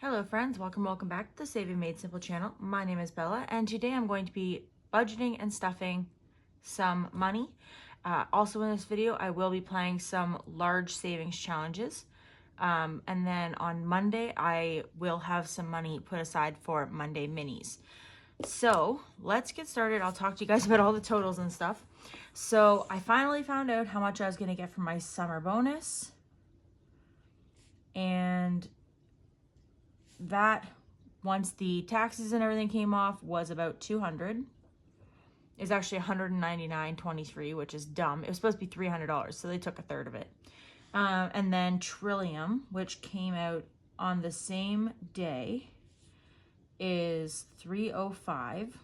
Hello friends, welcome back to the Saving Made Simple channel. My name is Bella and today I'm going to be budgeting and stuffing some money. Also in this video I will be playing some large savings challenges, and then on Monday I will have some money put aside for Monday minis. So let's get started. I'll talk to you guys about all the totals and stuff. So I finally found out how much I was going to get from my summer bonus, and that, once the taxes and everything came off, was about 200. It's actually 199.23, which is dumb. It was supposed to be $300, so they took a third of it. And then Trillium, which came out on the same day, is 305.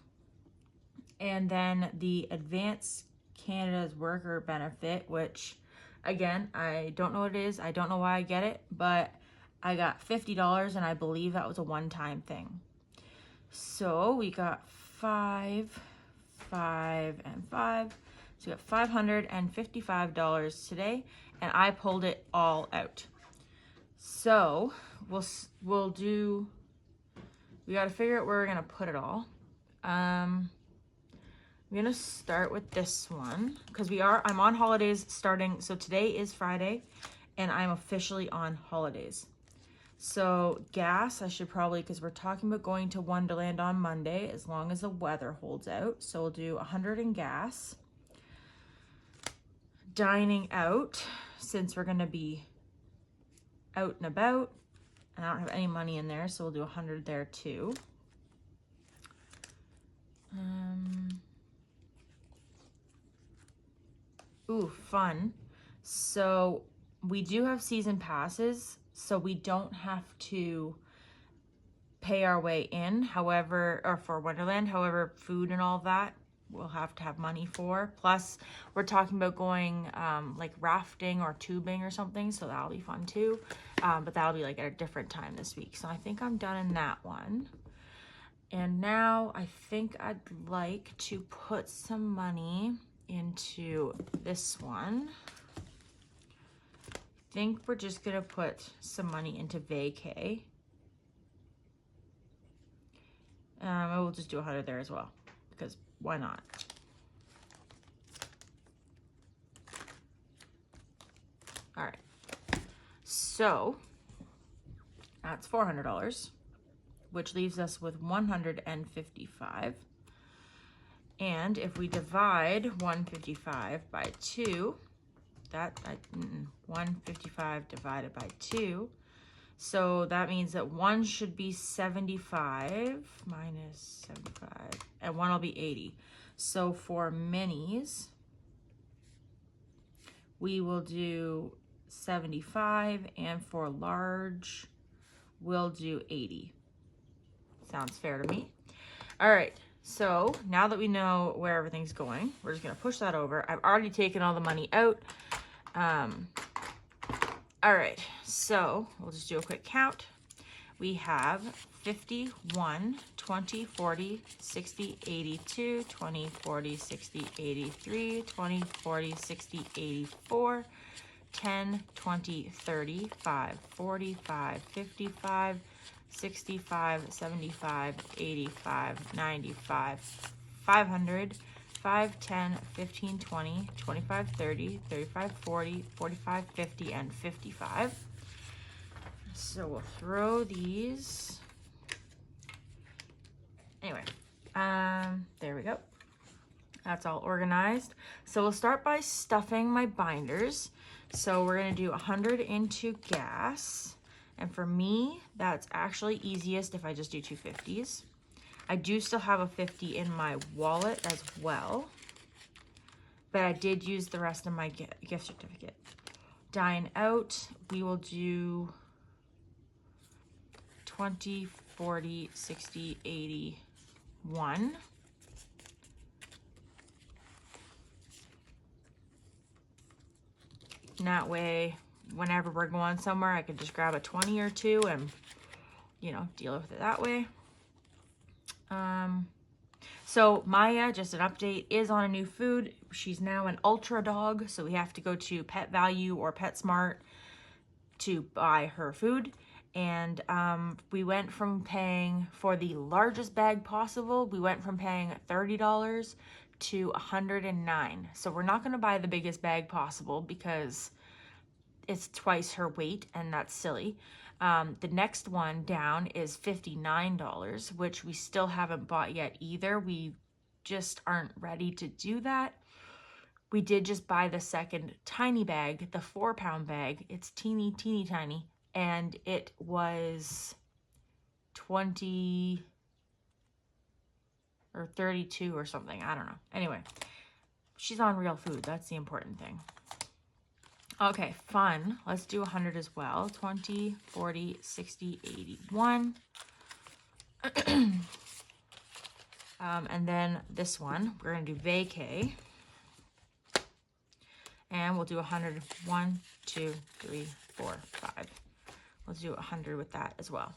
And then the Advanced Canada's Worker Benefit, which again, I don't know what it is. I don't know why I get it, but I got $50 and I believe that was a one-time thing. So we got 5, 5, and 5. So we got $555 today, and I pulled it all out. So we'll do, we got to figure out where we're going to put it all. I'm going to start with this one because I'm on holidays starting. So today is Friday and I'm officially on holidays. So gas, I should probably, because we're talking about going to Wonderland on Monday, as long as the weather holds out. So we'll do 100 in gas. Dining out, since we're going to be out and about, and I don't have any money in there, so we'll do 100 there too. Ooh, fun. So we do have season passes, so we don't have to pay our way in. However, or for Wonderland, however, food and all that, we'll have to have money for. Plus, we're talking about going like rafting or tubing or something, so that'll be fun too. But that'll be like at a different time this week. So I think I'm done in that one. And now I think I'd like to put some money into this one. I think we're just gonna put some money into vacay. I will just do 100 there as well, because why not? All right, so that's $400, which leaves us with 155. And if we divide 155 by 2, 155 divided by 2, so that means that 1 should be 75 minus 75, and 1 will be 80. So for minis, we will do 75, and for large, we'll do 80. Sounds fair to me. All right. So now that we know where everything's going, we're just gonna push that over. I've already taken all the money out. All right, so we'll just do a quick count. We have 50, 1, 20, 40, 60, 82, 20, 40, 60, 83, 20, 40, 60, 84, 10, 20, 30, 5, 45, 55, 65, 75, 85, 95, 500, 5, 10, 15, 20, 25, 30, 35, 40, 45, 50, and 55. So we'll throw these. Anyway, there we go. That's all organized. So we'll start by stuffing my binders. So we're gonna do 100 into gas. And for me, that's actually easiest if I just do 250s. I do still have a 50 in my wallet as well, but I did use the rest of my gift certificate. Dine out, we will do 20, 40, 60, 80, 1. And that way, whenever we're going somewhere, I can just grab a 20 or 2 and, you know, deal with it that way. So Maya, just an update, is on a new food. She's now an ultra dog, so we have to go to Pet Value or PetSmart to buy her food. And we went from paying for the largest bag possible, we went from paying $30 to $109. So we're not going to buy the biggest bag possible because it's twice her weight, and that's silly. The next one down is $59, which we still haven't bought yet either. We just aren't ready to do that. We did just buy the second tiny bag, the 4-pound bag. It's teeny tiny, and it was 20 or 32 or something. I don't know. Anyway, she's on real food. That's the important thing. Okay, fun. Let's do 100 as well. 20, 40, 60, 81. And then this one, we're going to do vacay. And we'll do 100. 1, 2, 3, 4, 5. Let's do 100 with that as well.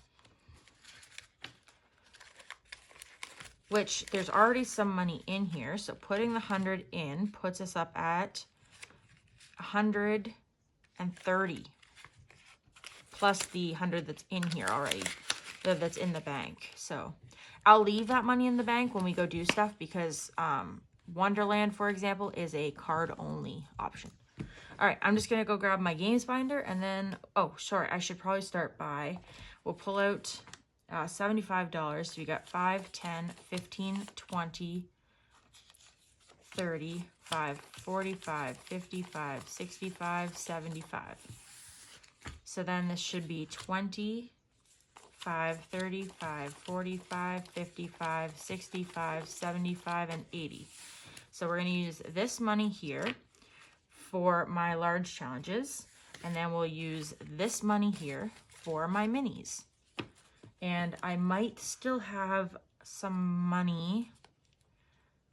Which there's already some money in here. So putting the 100 in puts us up at 130 plus the 100 that's in here already, that's in the bank. So I'll leave that money in the bank when we go do stuff because Wonderland, for example, is a card only option. All right, I'm just gonna go grab my games binder and then, oh, sorry, I should probably start by, we'll pull out $75. So we got 5, 10, 15, 20, 35, 45, 55, 65, 75. So then this should be 25, 35, 45, 55, 65, 75, and 80. So we're going to use this money here for my large challenges, and then we'll use this money here for my minis. And I might still have some money.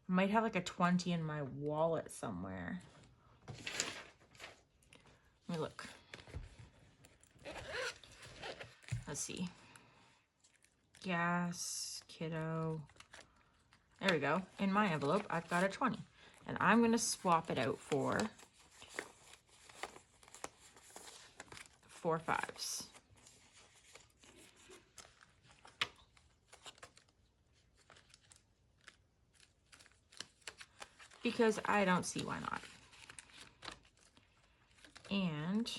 I might have like a 20 in my wallet somewhere. Let me look. Let's see. Gas, kiddo. There we go. In my envelope, I've got a 20. And I'm going to swap it out for 4 5s. Because I don't see why not. And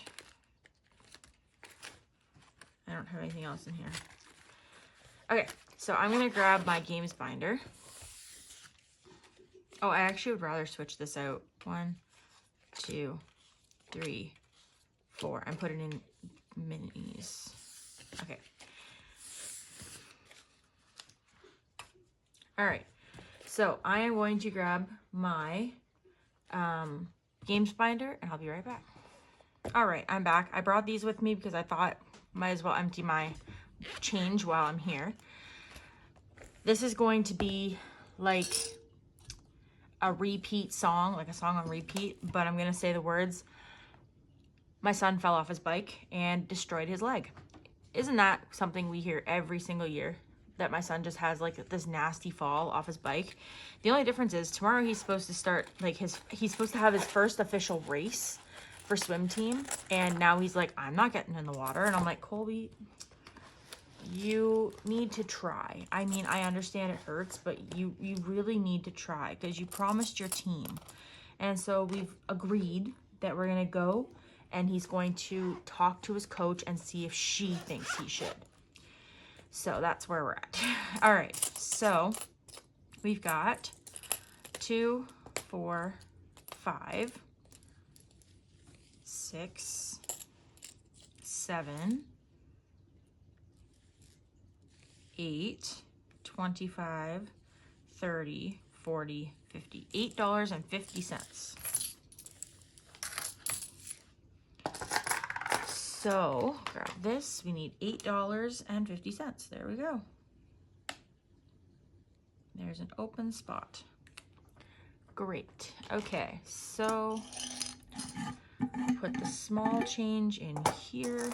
I don't have anything else in here. Okay, so I'm gonna grab my games binder. Oh, I actually would rather switch this out. 1, 2, 3, 4, and put it in minis. Okay. All right. So I am going to grab my games binder and I'll be right back. All right, I'm back. I brought these with me because I thought might as well empty my change while I'm here. This is going to be like a repeat song, like a song on repeat, but I'm going to say the words. My son fell off his bike and destroyed his leg. Isn't that something we hear every single year? That my son just has like this nasty fall off his bike. The only difference is tomorrow he's supposed to start like he's supposed to have his first official race for swim team, and now he's like, I'm not getting in the water. And I'm like, Colby, you need to try. I mean, I understand it hurts, but you really need to try because you promised your team. And so we've agreed that we're gonna go and he's going to talk to his coach and see if she thinks he should. So that's where we're at. All right, so we've got 2, 4, 5, 6, 7, 8, 25, 30, 40, 50. $8.50. So grab this, we need $8.50. There we go. There's an open spot. Great. Okay, so put the small change in here.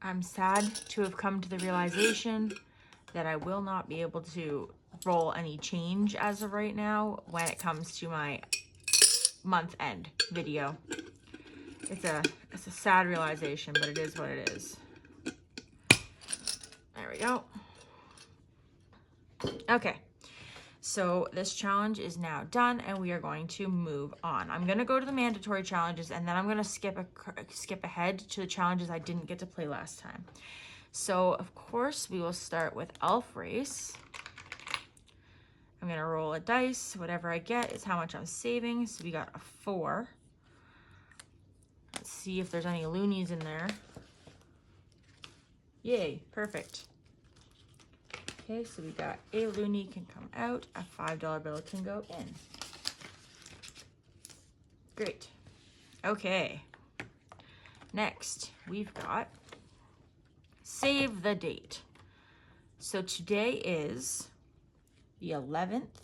I'm sad to have come to the realization that I will not be able to roll any change as of right now when it comes to my month end video. It's a sad realization, but it is what it is. There we go. Okay, so this challenge is now done and we are going to move on. I'm going to go to the mandatory challenges and then I'm going to skip ahead to the challenges I didn't get to play last time. So of course we will start with Elf Race. I'm going to roll a dice. Whatever I get is how much I'm saving. So we got a 4. Let's see if there's any loonies in there. Yay, perfect. Okay, so we got a loonie can come out, a $5 bill can go in. Great. Okay. Next, we've got save the date. So today is the 11th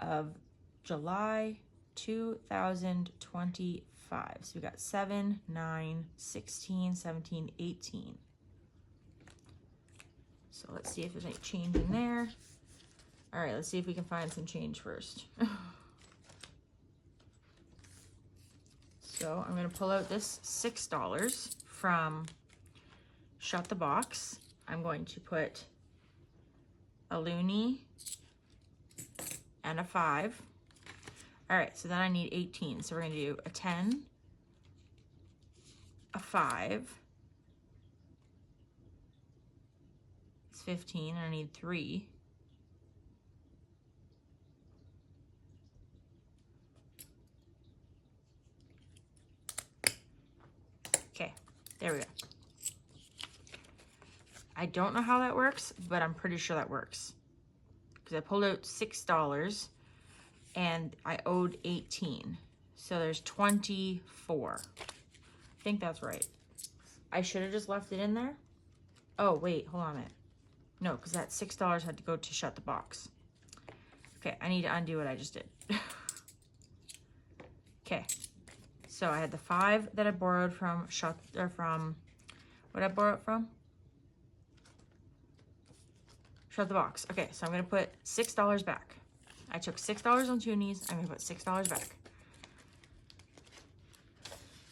of July, 2025. So we got 7, 9, 16, 17, 18. So let's see if there's any change in there. All right, let's see if we can find some change first. So I'm gonna pull out this $6 from Shut the Box. I'm going to put a loonie and a 5. All right, so then I need 18. So we're gonna do a 10, a 5, it's 15, and I need 3. Okay, there we go. I don't know how that works, but I'm pretty sure that works. Because I pulled out $6 and I owed 18. So there's 24. I think that's right. I should have just left it in there. Oh, wait, hold on a minute. No, because that $6 had to go to Shut the Box. Okay, I need to undo what I just did. Okay, so I had the 5 that I borrowed from what did I borrow it from? Shut the Box. Okay, so I'm gonna put $6 back. I took $6 on Toonies. I'm gonna put $6 back.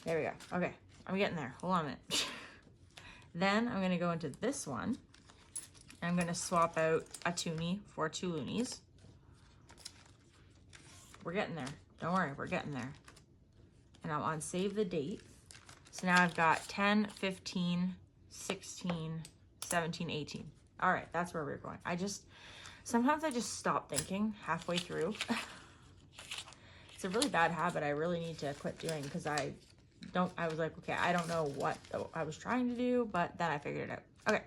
There we go. Okay, I'm getting there. Hold on a minute. Then I'm gonna go into this one. I'm gonna swap out a Toonie for 2 loonies. We're getting there. Don't worry, we're getting there. And I'm on save the date. So now I've got 10, 15, 16, 17, 18. All right, that's where we're going. Sometimes I just stop thinking halfway through. It's a really bad habit I really need to quit doing because I was like, okay, I don't know what I was trying to do, but then I figured it out. Okay,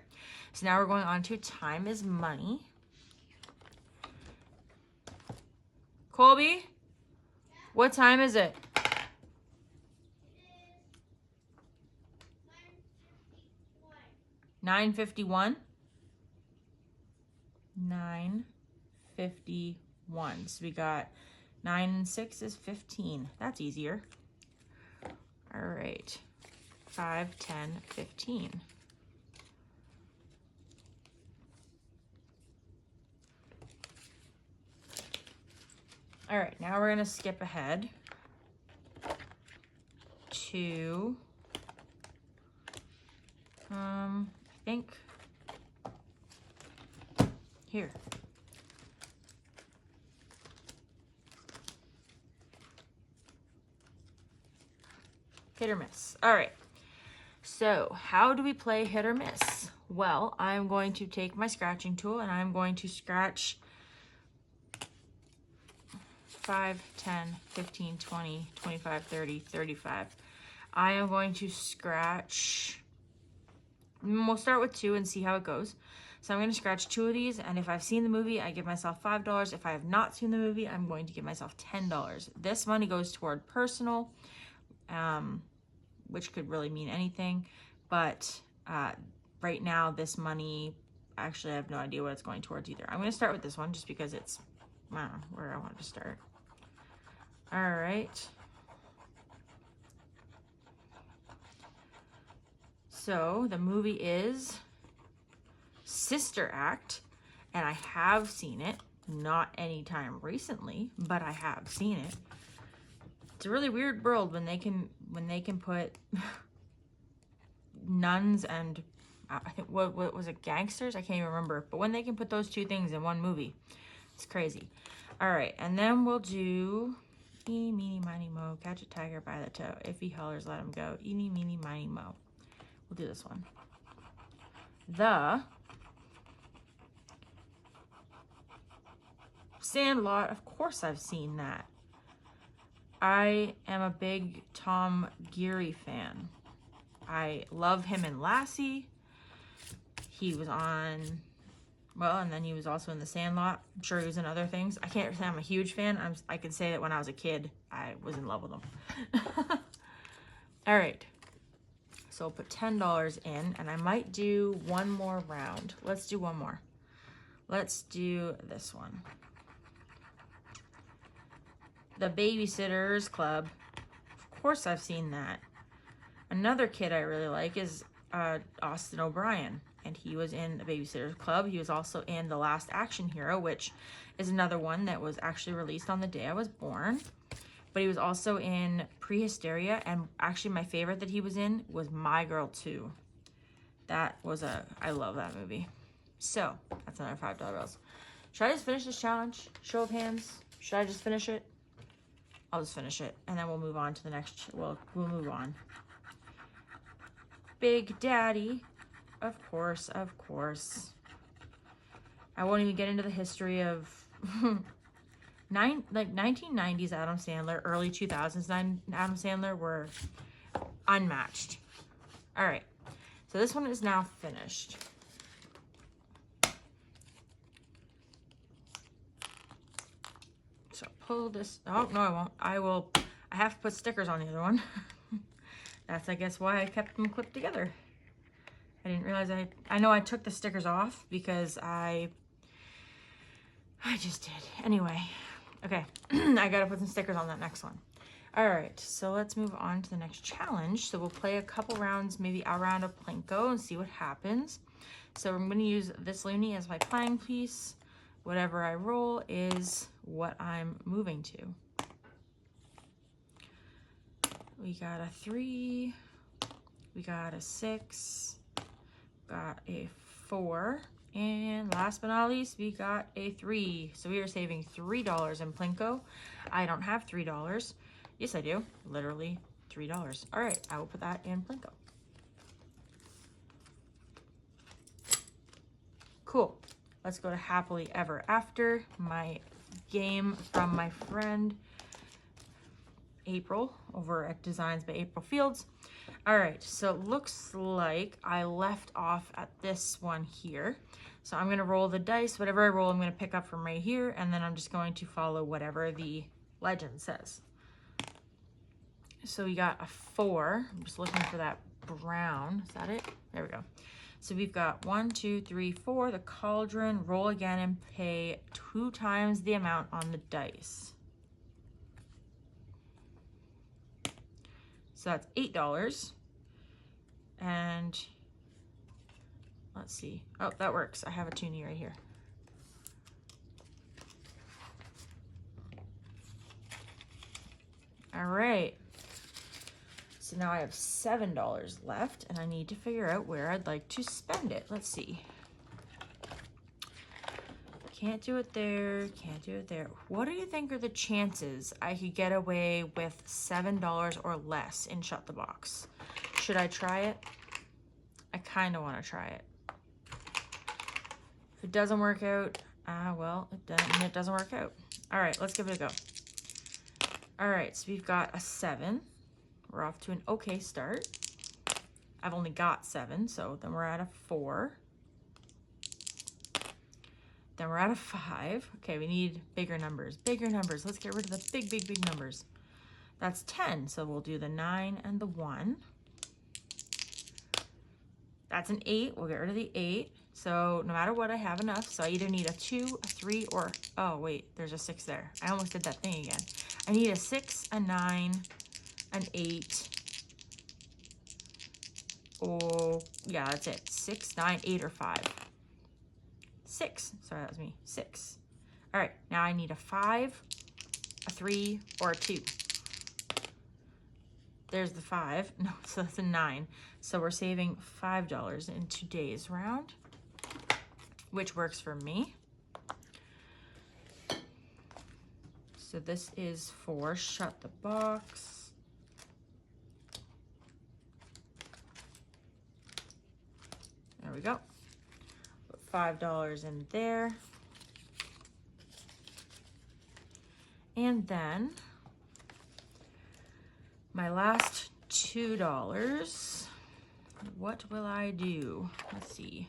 so now we're going on to Time is Money. Colby, what time is it? 9:51. 9:51. So we got 9 and 6 is 15. That's easier. All right. 5, 10, 15. All right, now we're gonna skip ahead to, I think here. Hit or miss. All right. So how do we play hit or miss? Well, I'm going to take my scratching tool and I'm going to scratch 5, 10, 15, 20, 25, 30, 35. I am going to scratch, we'll start with 2 and see how it goes. So I'm going to scratch 2 of these, and if I've seen the movie, I give myself $5. If I have not seen the movie, I'm going to give myself $10. This money goes toward personal, which could really mean anything, but right now this money, actually I have no idea what it's going towards either. I'm going to start with this one just because it's, I don't know where I wanted to start. All right. So the movie is Sister Act, and I have seen it. Not anytime recently, but I have seen it. It's a really weird world when they can put nuns and I think what was it, gangsters? I can't even remember. But when they can put those two things in one movie, it's crazy. All right, and then we'll do eeny, meeny, miny, mo, catch a tiger by the toe. If he hollers, let him go. Eeny, meeny, miny, mo. We'll do this one. The Sandlot, of course I've seen that. I am a big Tom Geary fan. I love him in Lassie. He was on, well, and then he was also in The Sandlot. I'm sure he was in other things. I can't say I'm a huge fan. I can say that when I was a kid, I was in love with him. All right. So I'll put $10 in, and I might do one more round. Let's do one more. Let's do this one. The Babysitters Club. Of course I've seen that. Another kid I really like is Austin O'Brien, and he was in The Babysitters Club. He was also in The Last Action Hero, which is another one that was actually released on the day I was born. But he was also in Prehysteria, and actually my favorite that he was in was My Girl 2. That was I love that movie. So, that's another $5 bills. Should I just finish this challenge? Show of hands. Should I just finish it? I'll just finish it, and then we'll move on to the next, we'll move on. Big Daddy, of course. I won't even get into the history of 1990s Adam Sandler, early 2000s Adam Sandler were unmatched. All right, so this one is now finished. So pull this, oh no I won't. I have to put stickers on the other one. That's, I guess, why I kept them clipped together. I didn't realize I know I took the stickers off because I just did. Anyway, okay, I gotta put some stickers on that next one. All right, so let's move on to the next challenge. So we'll play a couple rounds, maybe a round of Plinko and see what happens. So I'm gonna use this loonie as my playing piece. Whatever I roll is what I'm moving to. We got a 3, we got a 6, got a 4, and last but not least, we got a 3. So we are saving $3 in Plinko. I don't have $3. Yes, I do. Literally $3. All right, I will put that in Plinko. Cool. Let's go to Happily Ever After, my game from my friend April over at Designs by April Fields. All right, so it looks like I left off at this one here. So I'm gonna roll the dice. Whatever I roll, I'm gonna pick up from right here, and then I'm just going to follow whatever the legend says. So we got a 4. I'm just looking for that brown. Is that it? There we go. So we've got 1, 2, 3, 4, the cauldron, roll again and pay 2 times the amount on the dice. So that's $8. And let's see. Oh, that works. I have a toonie right here. All right. So now I have $7 left, and I need to figure out where I'd like to spend it. Let's see. Can't do it there, can't do it there. What do you think are the chances I could get away with $7 or less in Shut the Box? Should I try it? I kind of want to try it. If it doesn't work out, well, it doesn't work out. All right, let's give it a go. All right, so we've got a 7. We're off to an okay start. I've only got 7, so then we're at a 4. Then we're at a 5. Okay, we need bigger numbers. Bigger numbers. Let's get rid of the big numbers. That's 10. So we'll do the 9 and the 1. That's an 8. We'll get rid of the 8. So no matter what, I have enough. So I either need a 2, a 3, or, oh wait, there's a 6 there. I almost did that thing again. I need a 6, a 9, an 8. Oh, Yeah, that's it. 6, 9, 8, or 5. 6. Sorry, that was me. 6. All right, now I need a 5, a 3, or a 2. There's the 5. No, so that's a 9. So we're saving $5 in today's round, which works for me. So this is for Shut the Box. There we go. Put $5 in there. And then my last $2. What will I do? Let's see.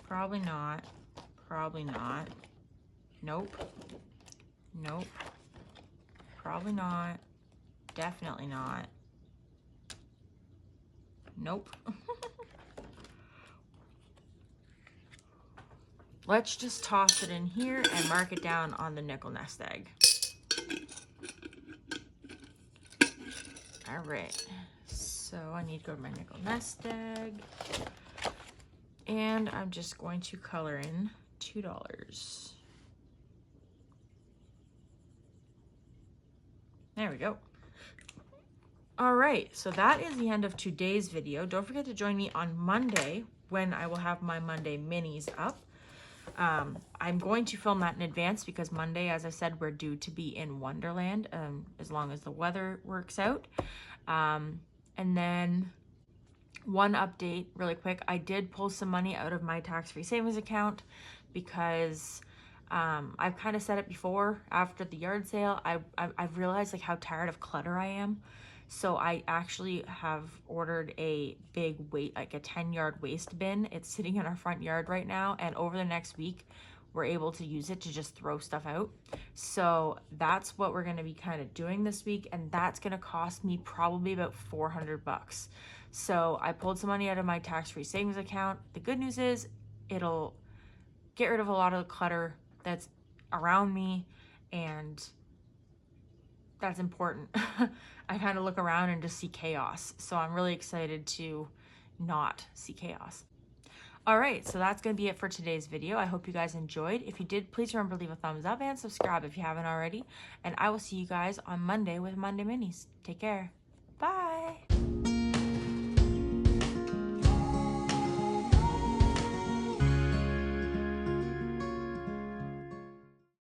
Probably not. Probably not. Nope. Nope. Probably not. Definitely not. Nope. Let's just toss it in here and mark it down on the nickel nest egg. All right. So I need to go to my nickel nest egg. And I'm just going to color in $2. There we go. All right, so that is the end of today's video. Don't forget to join me on Monday when I will have my Monday minis up. I'm going to film that in advance because Monday, as I said, we're due to be in Wonderland as long as the weather works out. And then one update really quick, I did pull some money out of my tax-free savings account because I've kind of said it before after the yard sale. I've realized like how tired of clutter I am. So I actually have ordered a big like a 10-yard waste bin. It's sitting in our front yard right now. And over the next week, we're able to use it to just throw stuff out. So that's what we're going to be kind of doing this week. And that's going to cost me probably about $400. So I pulled some money out of my tax-free savings account. The good news is it'll get rid of a lot of the clutter that's around me, and that's important. I kind of look around and just see chaos. So I'm really excited to not see chaos. All right, so that's going to be it for today's video. I hope you guys enjoyed. If you did, please remember to leave a thumbs up and subscribe if you haven't already. And I will see you guys on Monday with Monday Minis. Take care. Bye.